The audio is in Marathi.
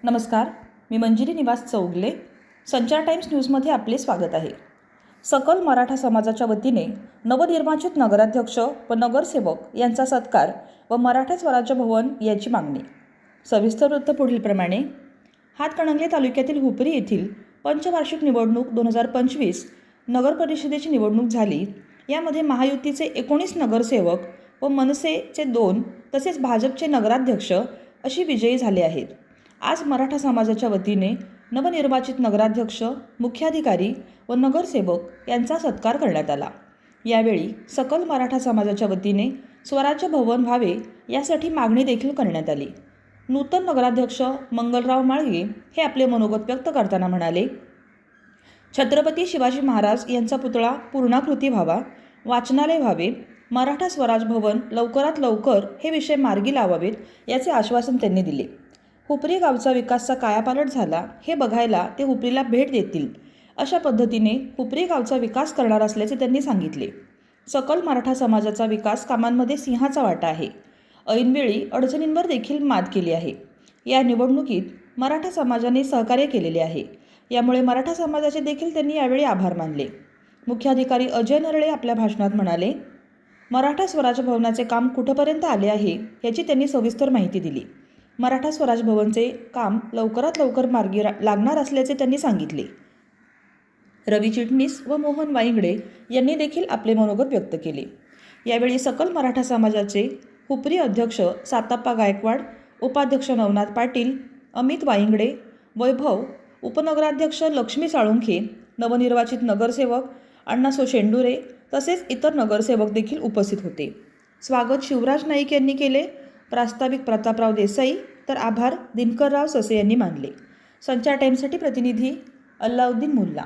नमस्कार, मी मंजिरी निवास चौगले. संचार टाइम्स न्यूजमध्ये आपले स्वागत आहे. सकल मराठा समाजाच्या वतीने नवनिर्वाचित नगराध्यक्ष व नगरसेवक यांचा सत्कार व मराठा स्वराज्य भवन याची मागणी. सविस्तर वृत्त पुढीलप्रमाणे. हातकणंगले तालुक्यातील हुपरी येथील पंचवार्षिक निवडणूक 2025 नगर परिषदेची निवडणूक झाली. यामध्ये महायुतीचे 19 नगरसेवक व मनसेचे 2 तसेच भाजपचे नगराध्यक्ष अशी विजयी झाले आहेत. आज मराठा समाजाच्या वतीने नवनिर्वाचित नगराध्यक्ष, मुख्याधिकारी व नगरसेवक यांचा सत्कार करण्यात आला. यावेळी सकल मराठा समाजाच्या वतीने स्वराज्य भवन व्हावे यासाठी मागणी देखील करण्यात आली. नूतन नगराध्यक्ष मंगलराव माळगे हे आपले मनोगत व्यक्त करताना म्हणाले, छत्रपती शिवाजी महाराज यांचा पुतळा पूर्णाकृती व्हावा, वाचनालय व्हावे, मराठा स्वराज भवन लवकरात लवकर हे विषय मार्गी लावावेत याचे आश्वासन त्यांनी दिले. हुपरी गावचा विकासचा कायापालट झाला हे बघायला ते हुपरीला भेट देतील अशा पद्धतीने हुपरी गावचा विकास करणार असल्याचे त्यांनी सांगितले. सकल मराठा समाजाचा विकास कामांमध्ये सिंहाचा वाटा आहे. ऐनवेळी अडचणींवर देखील मात केली आहे. या निवडणुकीत मराठा समाजाने सहकार्य केलेले आहे. यामुळे मराठा समाजाचे देखील त्यांनी यावेळी आभार मानले. मुख्याधिकारी अजय नरळे आपल्या भाषणात म्हणाले, मराठा स्वराज भवनाचे काम कुठपर्यंत आले आहे याची त्यांनी सविस्तर माहिती दिली. मराठा स्वराज भवनचे काम लवकरात लवकर मार्गी लागणार असल्याचे त्यांनी सांगितले. रवी चिटणीस व मोहन वाईंगडे यांनी देखील आपले मनोगत व्यक्त केले. यावेळी सकल मराठा समाजाचे हुपरी अध्यक्ष साताप्पा गायकवाड, उपाध्यक्ष नवनाथ पाटील, अमित वाईंगडे, वैभव, उपनगराध्यक्ष लक्ष्मी साळुंखे, नवनिर्वाचित नगरसेवक अण्णासो शेंडुरे तसेच इतर नगरसेवक देखील उपस्थित होते. स्वागत शिवराज नाईक यांनी केले. प्रास्ताविक प्रतापराव देसाई तर आभार दिनकरराव ससे यांनी मानले. संचार टाइम्ससाठी प्रतिनिधी अल्लाउद्दीन मुल्ला.